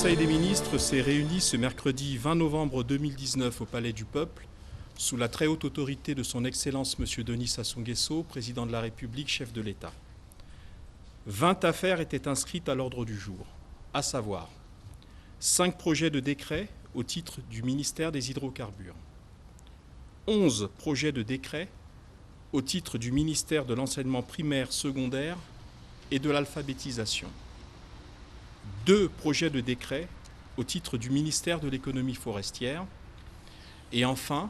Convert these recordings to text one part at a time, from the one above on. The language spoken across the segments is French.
Conseil des ministres s'est réuni ce mercredi 20 novembre 2019 au Palais du Peuple, sous la très haute autorité de son Excellence M. Denis Sassou Nguesso, Président de la République, chef de l'État. 20 affaires étaient inscrites à l'ordre du jour, à savoir 5 projets de décret au titre du ministère des Hydrocarbures, 11 projets de décret au titre du ministère de l'Enseignement primaire, secondaire et de l'alphabétisation, 2 projets de décret au titre du ministère de l'économie forestière et enfin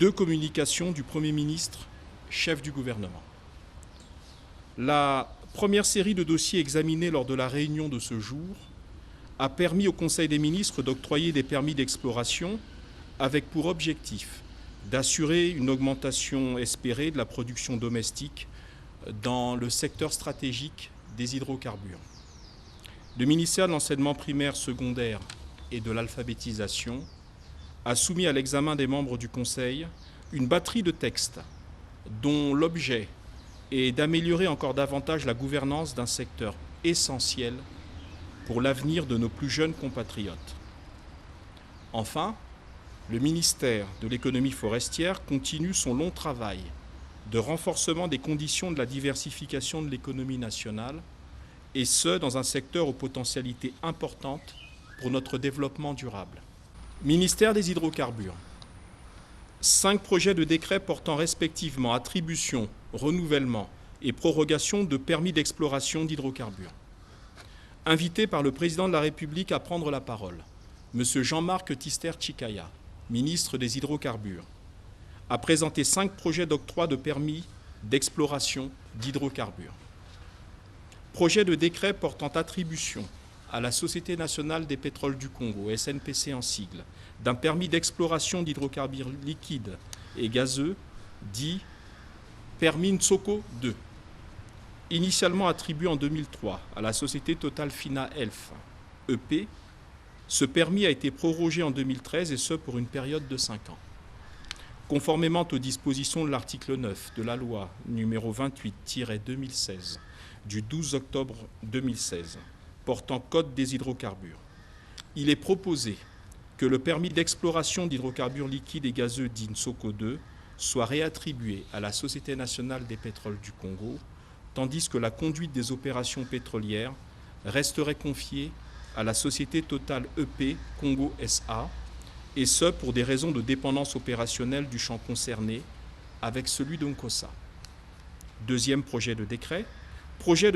2 communications du Premier ministre, chef du gouvernement. La première série de dossiers examinés lors de la réunion de ce jour a permis au Conseil des ministres d'octroyer des permis d'exploration avec pour objectif d'assurer une augmentation espérée de la production domestique dans le secteur stratégique des hydrocarbures. Le ministère de l'Enseignement primaire, secondaire et de l'alphabétisation a soumis à l'examen des membres du Conseil une batterie de textes dont l'objet est d'améliorer encore davantage la gouvernance d'un secteur essentiel pour l'avenir de nos plus jeunes compatriotes. Enfin, le ministère de l'économie forestière continue son long travail de renforcement des conditions de la diversification de l'économie nationale, et ce, dans un secteur aux potentialités importantes pour notre développement durable. Ministère des Hydrocarbures. 5 projets de décret portant respectivement attribution, renouvellement et prorogation de permis d'exploration d'hydrocarbures. Invité par le Président de la République à prendre la parole, M. Jean-Marc Tissler-Tchikaya, ministre des Hydrocarbures, a présenté 5 projets d'octroi de permis d'exploration d'hydrocarbures. Projet de décret portant attribution à la Société nationale des pétroles du Congo, SNPC en sigle, d'un permis d'exploration d'hydrocarbures liquides et gazeux, dit permis Nsoko 2. Initialement attribué en 2003 à la société Total Fina Elf, EP, ce permis a été prorogé en 2013 et ce pour une période de 5 ans. Conformément aux dispositions de l'article 9 de la loi numéro 28-2016 du 12 octobre 2016 portant Code des hydrocarbures, il est proposé que le permis d'exploration d'hydrocarbures liquides et gazeux dit Nsoko 2 soit réattribué à la Société nationale des pétroles du Congo, tandis que la conduite des opérations pétrolières resterait confiée à la société Total EP Congo SA, et ce pour des raisons de dépendance opérationnelle du champ concerné avec celui de Nkossa. Deuxième projet de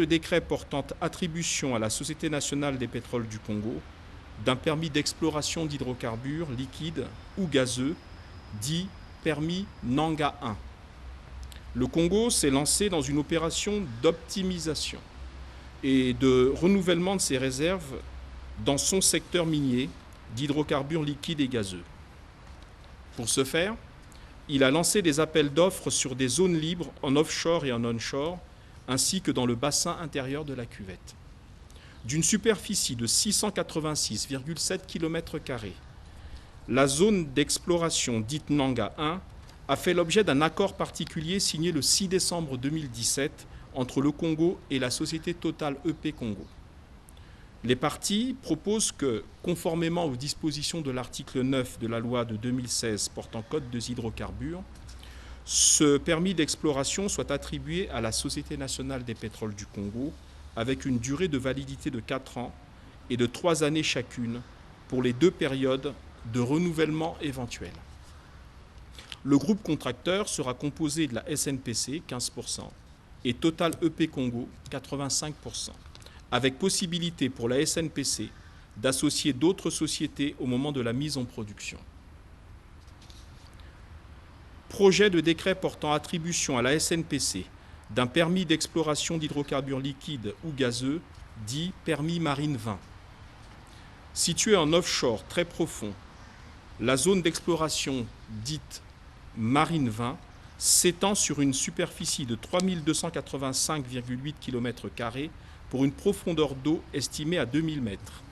décret portant attribution à la Société nationale des pétroles du Congo d'un permis d'exploration d'hydrocarbures liquides ou gazeux, dit permis Nanga 1. Le Congo s'est lancé dans une opération d'optimisation et de renouvellement de ses réserves dans son secteur minier d'hydrocarbures liquides et gazeux. Pour ce faire, il a lancé des appels d'offres sur des zones libres en offshore et en onshore, ainsi que dans le bassin intérieur de la cuvette. D'une superficie de 686,7 km², la zone d'exploration dite Nanga 1 a fait l'objet d'un accord particulier signé le 6 décembre 2017 entre le Congo et la société Total EP Congo. Les parties proposent que, conformément aux dispositions de l'article 9 de la loi de 2016 portant Code des hydrocarbures, ce permis d'exploration soit attribué à la Société nationale des pétroles du Congo avec une durée de validité de 4 ans et de 3 années chacune pour les 2 périodes de renouvellement éventuel. Le groupe contracteur sera composé de la SNPC, 15%, et Total EP Congo, 85%, avec possibilité pour la SNPC d'associer d'autres sociétés au moment de la mise en production. Projet de décret portant attribution à la SNPC d'un permis d'exploration d'hydrocarbures liquides ou gazeux, dit permis Marine 20. Situé en offshore très profond, la zone d'exploration dite Marine 20 s'étend sur une superficie de 3285,8 km² pour une profondeur d'eau estimée à 2000 mètres.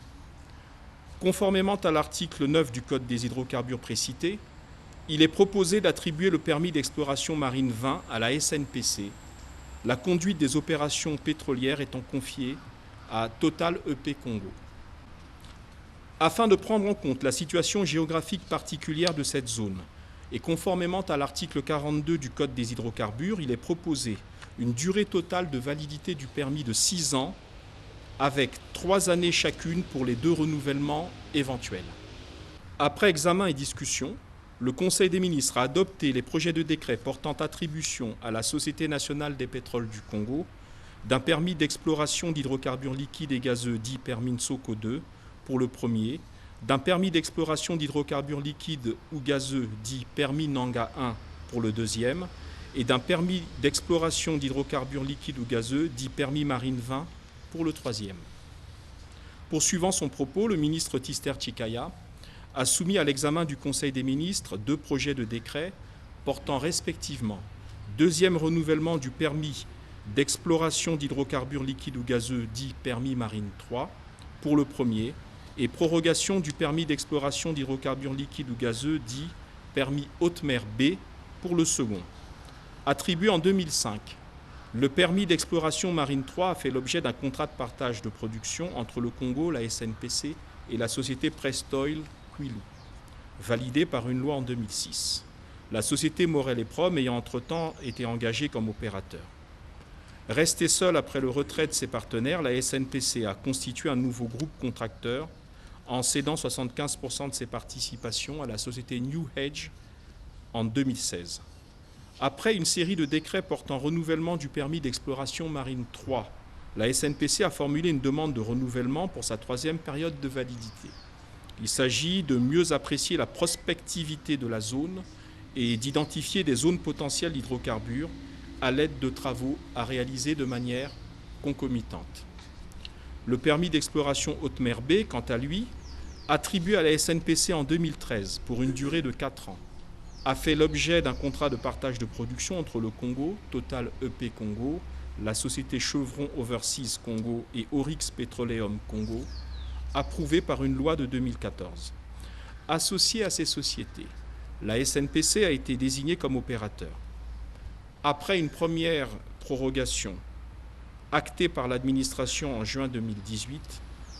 Conformément à l'article 9 du Code des hydrocarbures précité, il est proposé d'attribuer le permis d'exploration marine 20 à la SNPC, la conduite des opérations pétrolières étant confiée à Total EP Congo. Afin de prendre en compte la situation géographique particulière de cette zone, et conformément à l'article 42 du Code des hydrocarbures, il est proposé une durée totale de validité du permis de 6 ans, avec 3 années chacune pour les 2 renouvellements éventuels. Après examen et discussion, le Conseil des ministres a adopté les projets de décret portant attribution à la Société nationale des pétroles du Congo d'un permis d'exploration d'hydrocarbures liquides et gazeux dit permis Nsoko 2 pour le premier, d'un permis d'exploration d'hydrocarbures liquides ou gazeux dit permis Nanga 1 pour le deuxième, et d'un permis d'exploration d'hydrocarbures liquides ou gazeux dit permis Marine 20 pour le troisième. Poursuivant son propos, le ministre Tister Tshikaya a soumis à l'examen du Conseil des ministres 2 projets de décret portant respectivement deuxième renouvellement du permis d'exploration d'hydrocarbures liquides ou gazeux dit permis Marine 3 pour le premier et prorogation du permis d'exploration d'hydrocarbures liquides ou gazeux dit permis haute mer B pour le second. Attribué en 2005, le permis d'exploration Marine 3 a fait l'objet d'un contrat de partage de production entre le Congo, la SNPC et la société Prestoil Kwilu, validé par une loi en 2006. La société Morel et Prom ayant entre-temps été engagée comme opérateur. Restée seule après le retrait de ses partenaires, la SNPC a constitué un nouveau groupe contracteur en cédant 75% de ses participations à la société New Hedge en 2016. Après une série de décrets portant renouvellement du permis d'exploration Marine 3, la SNPC a formulé une demande de renouvellement pour sa 3e période de validité. Il s'agit de mieux apprécier la prospectivité de la zone et d'identifier des zones potentielles d'hydrocarbures à l'aide de travaux à réaliser de manière concomitante. Le permis d'exploration haute mer B, quant à lui, attribué à la SNPC en 2013 pour une durée de 4 ans, a fait l'objet d'un contrat de partage de production entre le Congo, Total EP Congo, la société Chevron Overseas Congo et Oryx Petroleum Congo, approuvé par une loi de 2014. Associée à ces sociétés, la SNPC a été désignée comme opérateur. Après une première prorogation actée par l'administration en juin 2018,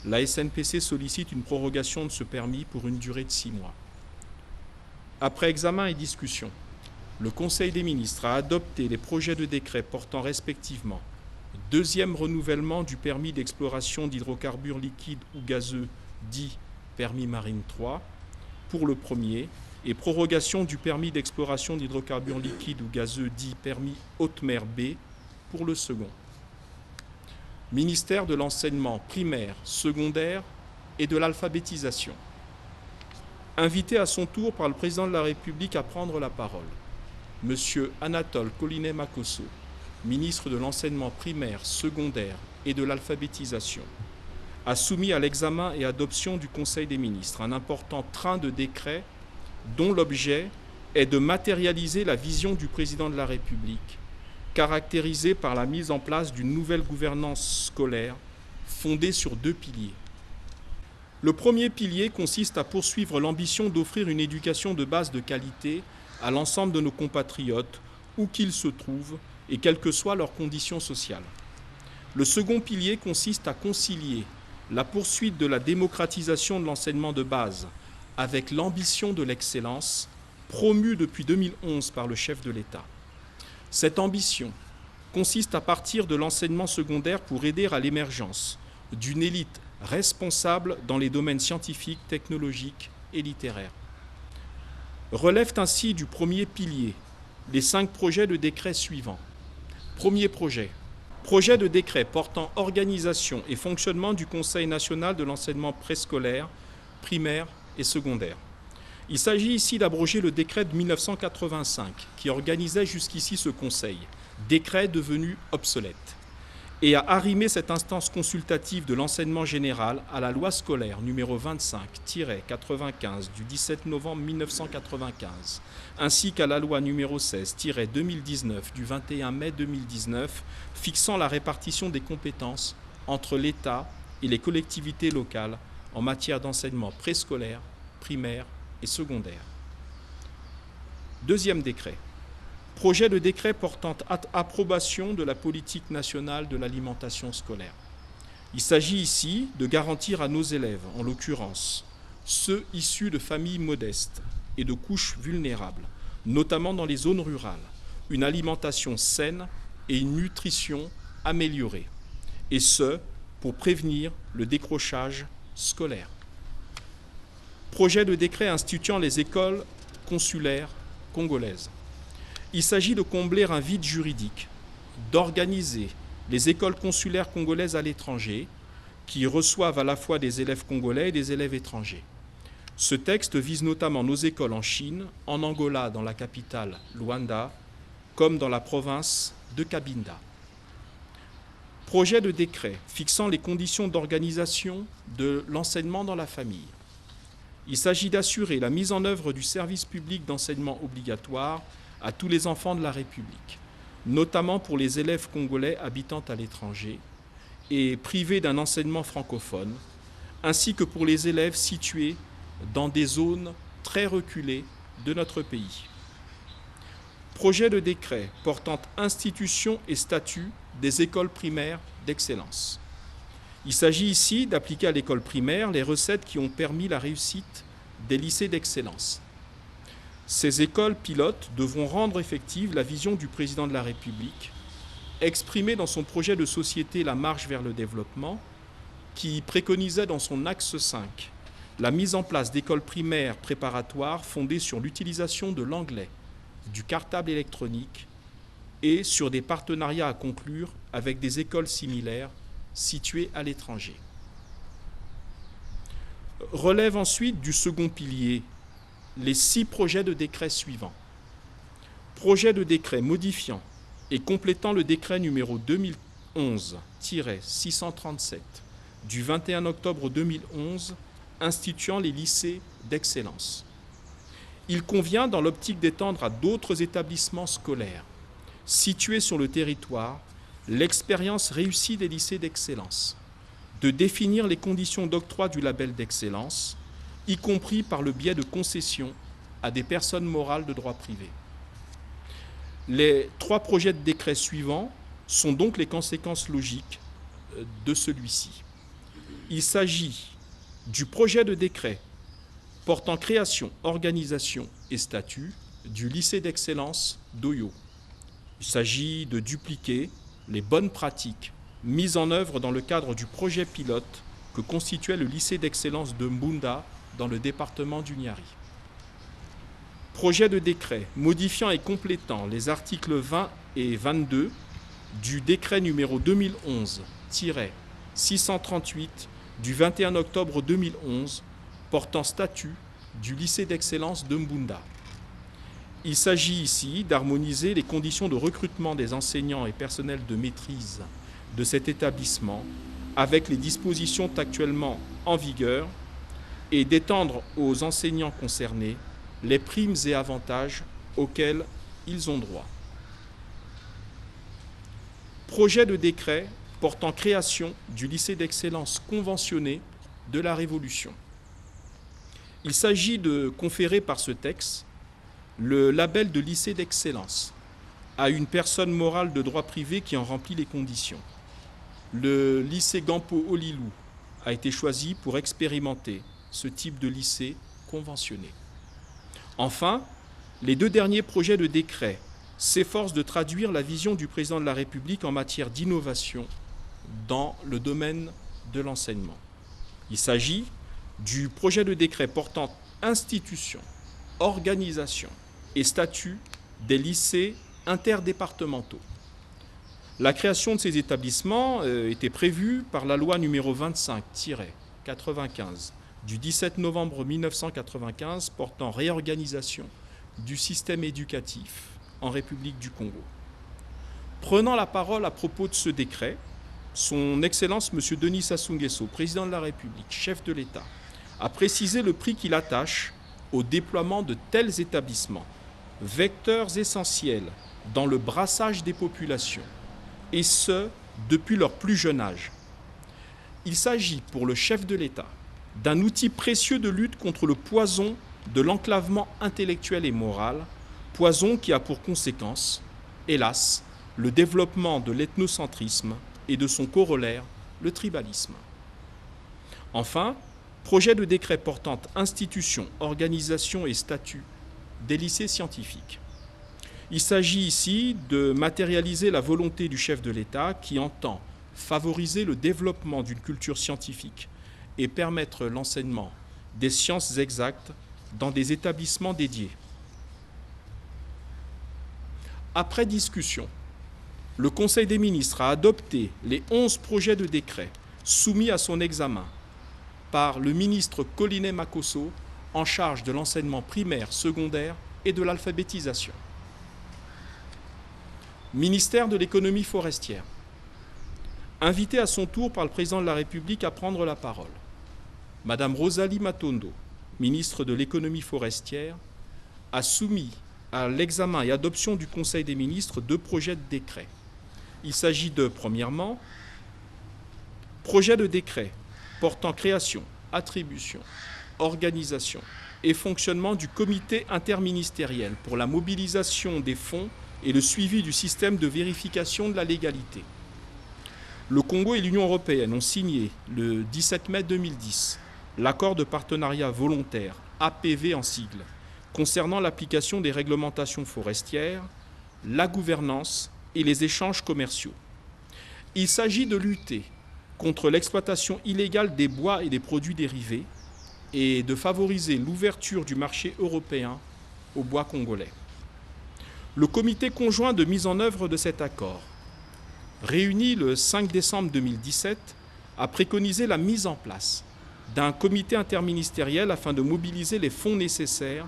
la SNPC sollicite une prorogation de ce permis pour une durée de 6 mois. Après examen et discussion, le Conseil des ministres a adopté les projets de décret portant respectivement deuxième renouvellement du permis d'exploration d'hydrocarbures liquides ou gazeux dit permis Marine 3 pour le premier et prorogation du permis d'exploration d'hydrocarbures liquides ou gazeux dit permis haute mer B pour le second. Ministère de l'enseignement primaire, secondaire et de l'alphabétisation. Invité à son tour par le président de la République à prendre la parole, M. Anatole Collinet-Makosso, ministre de l'enseignement primaire, secondaire et de l'alphabétisation, a soumis à l'examen et adoption du Conseil des ministres un important train de décrets dont l'objet est de matérialiser la vision du président de la République, caractérisée par la mise en place d'une nouvelle gouvernance scolaire fondée sur 2 piliers. Le premier pilier consiste à poursuivre l'ambition d'offrir une éducation de base de qualité à l'ensemble de nos compatriotes, où qu'ils se trouvent et quelles que soient leurs conditions sociales. Le second pilier consiste à concilier la poursuite de la démocratisation de l'enseignement de base avec l'ambition de l'excellence promue depuis 2011 par le chef de l'État. Cette ambition consiste à partir de l'enseignement secondaire pour aider à l'émergence d'une élite responsable dans les domaines scientifiques, technologiques et littéraires. Relèvent ainsi du premier pilier les 5 projets de décret suivants. Premier projet. Projet de décret portant organisation et fonctionnement du Conseil national de l'enseignement préscolaire, primaire et secondaire. Il s'agit ici d'abroger le décret de 1985 qui organisait jusqu'ici ce Conseil, décret devenu obsolète, et à arrimer cette instance consultative de l'enseignement général à la loi scolaire numéro 25-95 du 17 novembre 1995, ainsi qu'à la loi numéro 16-2019 du 21 mai 2019, fixant la répartition des compétences entre l'État et les collectivités locales en matière d'enseignement préscolaire, primaire et secondaire. Deuxième décret. Projet de décret portant approbation de la politique nationale de l'alimentation scolaire. Il s'agit ici de garantir à nos élèves, en l'occurrence ceux issus de familles modestes et de couches vulnérables, notamment dans les zones rurales, une alimentation saine et une nutrition améliorée, et ce, pour prévenir le décrochage scolaire. Projet de décret instituant les écoles consulaires congolaises. Il s'agit de combler un vide juridique, d'organiser les écoles consulaires congolaises à l'étranger, qui reçoivent à la fois des élèves congolais et des élèves étrangers. Ce texte vise notamment nos écoles en Chine, en Angola, dans la capitale Luanda, comme dans la province de Cabinda. Projet de décret fixant les conditions d'organisation de l'enseignement dans la famille. Il s'agit d'assurer la mise en œuvre du service public d'enseignement obligatoire à tous les enfants de la République, notamment pour les élèves congolais habitant à l'étranger et privés d'un enseignement francophone, ainsi que pour les élèves situés dans des zones très reculées de notre pays. Projet de décret portant institution et statut des écoles primaires d'excellence. Il s'agit ici d'appliquer à l'école primaire les recettes qui ont permis la réussite des lycées d'excellence. Ces écoles pilotes devront rendre effective la vision du président de la République, exprimée dans son projet de société La marche vers le développement, qui préconisait dans son axe 5 la mise en place d'écoles primaires préparatoires fondées sur l'utilisation de l'anglais, du cartable électronique et sur des partenariats à conclure avec des écoles similaires situées à l'étranger. Relève ensuite du second pilier les 6 projets de décret suivants. Projet de décret modifiant et complétant le décret numéro 2011-637 du 21 octobre 2011 instituant les lycées d'excellence. Il convient, dans l'optique d'étendre à d'autres établissements scolaires situés sur le territoire l'expérience réussie des lycées d'excellence, de définir les conditions d'octroi du label d'excellence, y compris par le biais de concessions à des personnes morales de droit privé. Les 3 projets de décret suivants sont donc les conséquences logiques de celui-ci. Il s'agit du projet de décret portant création, organisation et statut du lycée d'excellence d'Oyo. Il s'agit de dupliquer les bonnes pratiques mises en œuvre dans le cadre du projet pilote que constituait le lycée d'excellence de Mbunda dans le département du Niari. Projet de décret modifiant et complétant les articles 20 et 22 du décret numéro 2011-638 du 21 octobre 2011 portant statut du lycée d'excellence de Mbunda. Il s'agit ici d'harmoniser les conditions de recrutement des enseignants et personnels de maîtrise de cet établissement avec les dispositions actuellement en vigueur et d'étendre aux enseignants concernés les primes et avantages auxquels ils ont droit. Projet de décret portant création du lycée d'excellence conventionné de la Révolution. Il s'agit de conférer par ce texte le label de lycée d'excellence à une personne morale de droit privé qui en remplit les conditions. Le lycée Gampo Olilou a été choisi pour expérimenter ce type de lycée conventionné. Enfin, les 2 derniers projets de décret s'efforcent de traduire la vision du président de la République en matière d'innovation dans le domaine de l'enseignement. Il s'agit du projet de décret portant institution, organisation et statut des lycées interdépartementaux. La création de ces établissements était prévue par la loi numéro 25-95 du 17 novembre 1995 portant réorganisation du système éducatif en République du Congo. Prenant la parole à propos de ce décret, son Excellence M. Denis Sassou Nguesso, président de la République, chef de l'État, a précisé le prix qu'il attache au déploiement de tels établissements, vecteurs essentiels dans le brassage des populations, et ce, depuis leur plus jeune âge. Il s'agit pour le chef de l'État d'un outil précieux de lutte contre le poison de l'enclavement intellectuel et moral, poison qui a pour conséquence, hélas, le développement de l'ethnocentrisme et de son corollaire, le tribalisme. Enfin, Projet de décret portant institution, organisation et statut des lycées scientifiques. Il s'agit ici de matérialiser la volonté du chef de l'État qui entend favoriser le développement d'une culture scientifique et permettre l'enseignement des sciences exactes dans des établissements dédiés. Après discussion, le Conseil des ministres a adopté les 11 projets de décret soumis à son examen par le ministre Collinet Makosso en charge de l'enseignement primaire, secondaire et de l'alphabétisation. Ministère de l'économie forestière. Invité à son tour par le président de la République à prendre la parole, Madame Rosalie Matondo, ministre de l'économie forestière, a soumis à l'examen et adoption du Conseil des ministres 2 projets de décret. Il s'agit de, premièrement, projet de décret portant création, attribution, organisation et fonctionnement du comité interministériel pour la mobilisation des fonds et le suivi du système de vérification de la légalité. Le Congo et l'Union européenne ont signé le 17 mai 2010 l'accord de partenariat volontaire, APV en sigle, concernant l'application des réglementations forestières, la gouvernance et les échanges commerciaux. Il s'agit de lutter contre l'exploitation illégale des bois et des produits dérivés et de favoriser l'ouverture du marché européen aux bois congolais. Le comité conjoint de mise en œuvre de cet accord, réuni le 5 décembre 2017, a préconisé la mise en place d'un comité interministériel afin de mobiliser les fonds nécessaires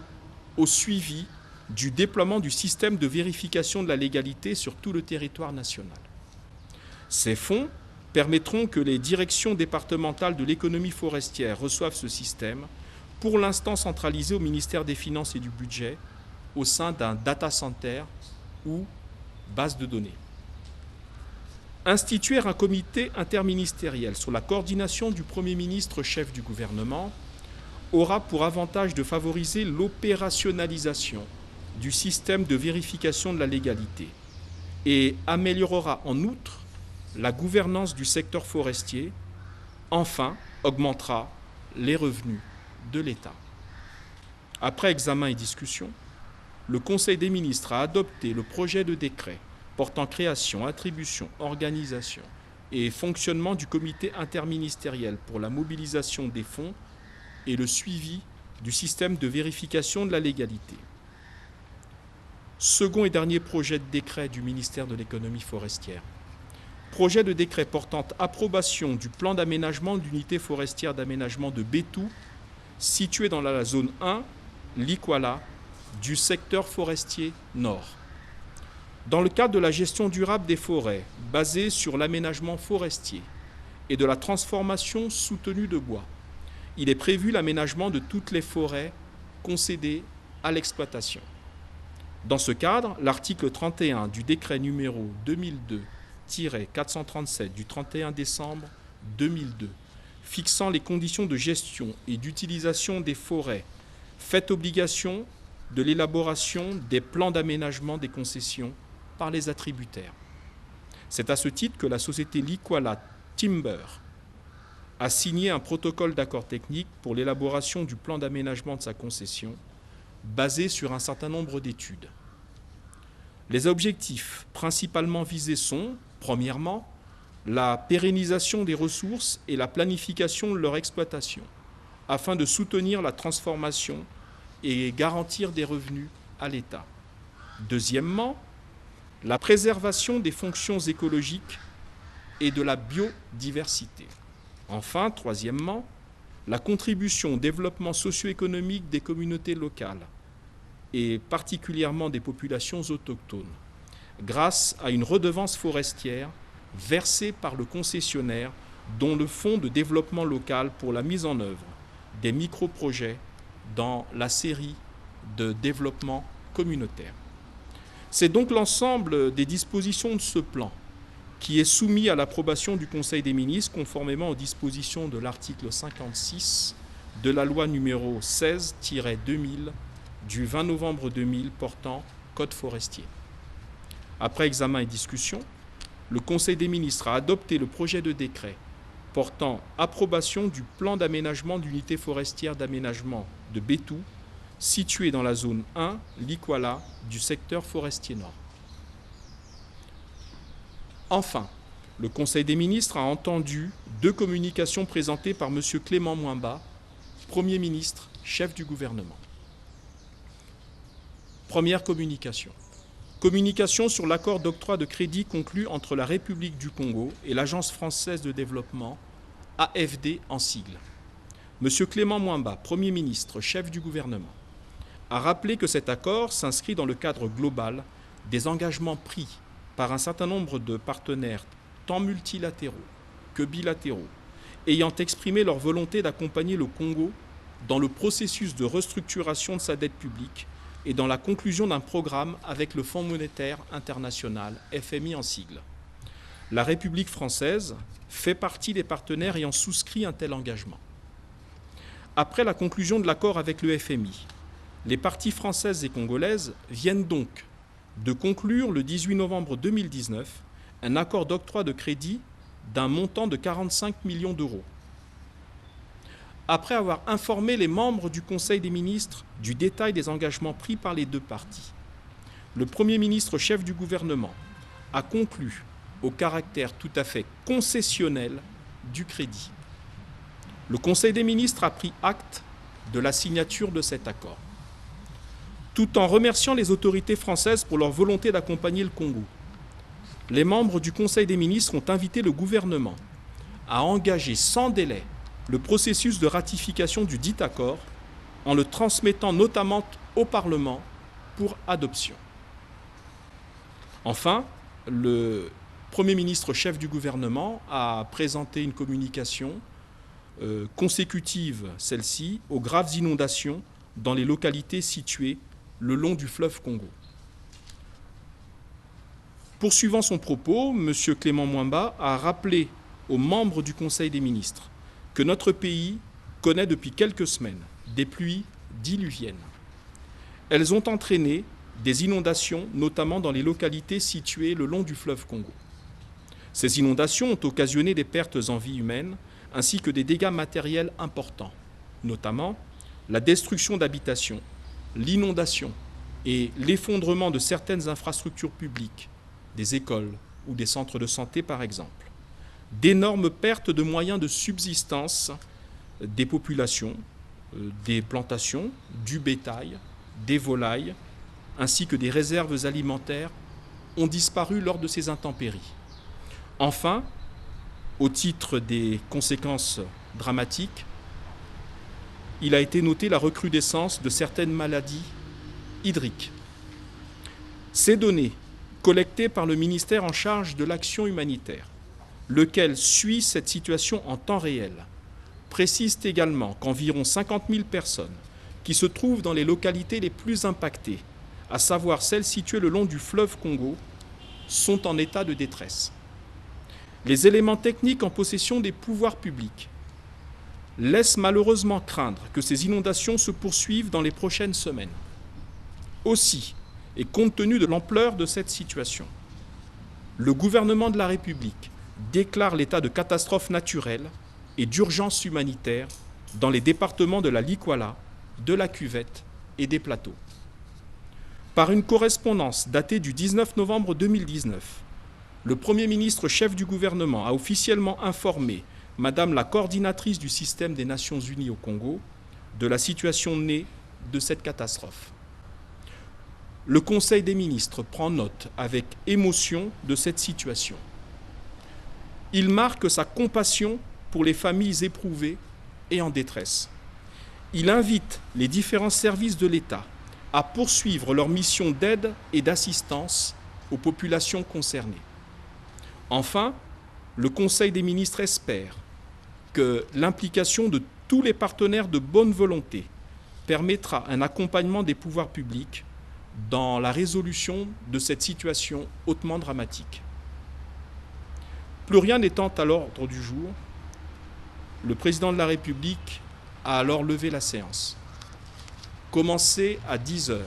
au suivi du déploiement du système de vérification de la légalité sur tout le territoire national. Ces fonds permettront que les directions départementales de l'économie forestière reçoivent ce système, pour l'instant centralisé au ministère des Finances et du Budget, au sein d'un data center ou base de données. Instituer un comité interministériel sur la coordination du Premier ministre chef du gouvernement aura pour avantage de favoriser l'opérationnalisation du système de vérification de la légalité et améliorera en outre la gouvernance du secteur forestier, enfin augmentera les revenus de l'État. Après examen et discussion, le Conseil des ministres a adopté le projet de décret portant création, attribution, organisation et fonctionnement du comité interministériel pour la mobilisation des fonds et le suivi du système de vérification de la légalité. Second et dernier projet de décret du ministère de l'économie forestière. Projet de décret portant approbation du plan d'aménagement de l'unité forestière d'aménagement de Bétou, située dans la zone 1, Likwala, du secteur forestier nord. Dans le cadre de la gestion durable des forêts, basée sur l'aménagement forestier et de la transformation soutenue de bois, il est prévu l'aménagement de toutes les forêts concédées à l'exploitation. Dans ce cadre, l'article 31 du décret numéro 2002-437 du 31 décembre 2002, fixant les conditions de gestion et d'utilisation des forêts, fait obligation de l'élaboration des plans d'aménagement des concessions par les attributaires. C'est à ce titre que la société Likwala Timber a signé un protocole d'accord technique pour l'élaboration du plan d'aménagement de sa concession, basé sur un certain nombre d'études. Les objectifs principalement visés sont, premièrement, la pérennisation des ressources et la planification de leur exploitation, afin de soutenir la transformation et garantir des revenus à l'État. Deuxièmement, la préservation des fonctions écologiques et de la biodiversité. Enfin, troisièmement, la contribution au développement socio-économique des communautés locales et particulièrement des populations autochtones, grâce à une redevance forestière versée par le concessionnaire dont le fonds de développement local pour la mise en œuvre des micro-projets dans la série de développement communautaire. C'est donc l'ensemble des dispositions de ce plan qui est soumis à l'approbation du Conseil des ministres conformément aux dispositions de l'article 56 de la loi numéro 16-2000 du 20 novembre 2000 portant Code forestier. Après examen et discussion, le Conseil des ministres a adopté le projet de décret portant approbation du plan d'aménagement d'unité forestière d'aménagement de Bétou, situé dans la zone 1, Likwala, du secteur forestier nord. Enfin, le Conseil des ministres a entendu 2 communications présentées par M. Clément Mwamba, Premier ministre, chef du gouvernement. Première communication. Communication sur l'accord d'octroi de crédit conclu entre la République du Congo et l'Agence française de développement, AFD en sigle. M. Clément Mwamba, Premier ministre, chef du gouvernement, a rappelé que cet accord s'inscrit dans le cadre global des engagements pris par un certain nombre de partenaires, tant multilatéraux que bilatéraux, ayant exprimé leur volonté d'accompagner le Congo dans le processus de restructuration de sa dette publique et dans la conclusion d'un programme avec le Fonds monétaire international, FMI en sigle. La République française fait partie des partenaires ayant souscrit un tel engagement. Après la conclusion de l'accord avec le FMI, les parties françaises et congolaises viennent donc de conclure le 18 novembre 2019 un accord d'octroi de crédit d'un montant de 45 millions d'euros. Après avoir informé les membres du Conseil des ministres du détail des engagements pris par les 2 parties, le Premier ministre chef du gouvernement a conclu au caractère tout à fait concessionnel du crédit. Le Conseil des ministres a pris acte de la signature de cet accord. Tout en remerciant les autorités françaises pour leur volonté d'accompagner le Congo, les membres du Conseil des ministres ont invité le gouvernement à engager sans délai le processus de ratification du dit accord en le transmettant notamment au Parlement pour adoption. Enfin, le Premier ministre chef du gouvernement a présenté une communication consécutive, celle-ci, aux graves inondations dans les localités situées le long du fleuve Congo. Poursuivant son propos, M. Clément Mwamba a rappelé aux membres du Conseil des ministres que notre pays connaît depuis quelques semaines des pluies diluviennes. Elles ont entraîné des inondations, notamment dans les localités situées le long du fleuve Congo. Ces inondations ont occasionné des pertes en vie humaine ainsi que des dégâts matériels importants, notamment la destruction d'habitations, l'inondation et l'effondrement de certaines infrastructures publiques, des écoles ou des centres de santé par exemple, d'énormes pertes de moyens de subsistance des populations, des plantations, du bétail, des volailles, ainsi que des réserves alimentaires ont disparu lors de ces intempéries. Enfin, au titre des conséquences dramatiques, il a été noté la recrudescence de certaines maladies hydriques. Ces données, collectées par le ministère en charge de l'action humanitaire, lequel suit cette situation en temps réel, précisent également qu'environ 50 000 personnes qui se trouvent dans les localités les plus impactées, à savoir celles situées le long du fleuve Congo, sont en état de détresse. Les éléments techniques en possession des pouvoirs publics laissent malheureusement craindre que ces inondations se poursuivent dans les prochaines semaines. Aussi, et compte tenu de l'ampleur de cette situation, le gouvernement de la République déclare l'état de catastrophe naturelle et d'urgence humanitaire dans les départements de la Likwala, de la Cuvette et des Plateaux. Par une correspondance datée du 19 novembre 2019, le Premier ministre chef du gouvernement a officiellement informé Madame la coordinatrice du système des Nations Unies au Congo de la situation née de cette catastrophe. Le Conseil des ministres prend note avec émotion de cette situation. Il marque sa compassion pour les familles éprouvées et en détresse. Il invite les différents services de l'État à poursuivre leur mission d'aide et d'assistance aux populations concernées. Enfin, le Conseil des ministres espère que l'implication de tous les partenaires de bonne volonté permettra un accompagnement des pouvoirs publics dans la résolution de cette situation hautement dramatique. Plus rien n'étant à l'ordre du jour, le président de la République a alors levé la séance. Commencée à 10 h,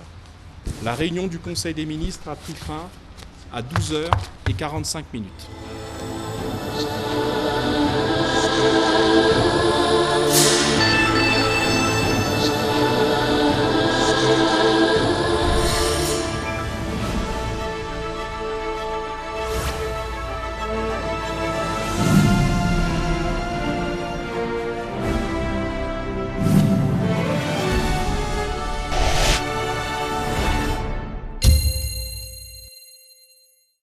la réunion du Conseil des ministres a pris fin à 12h45.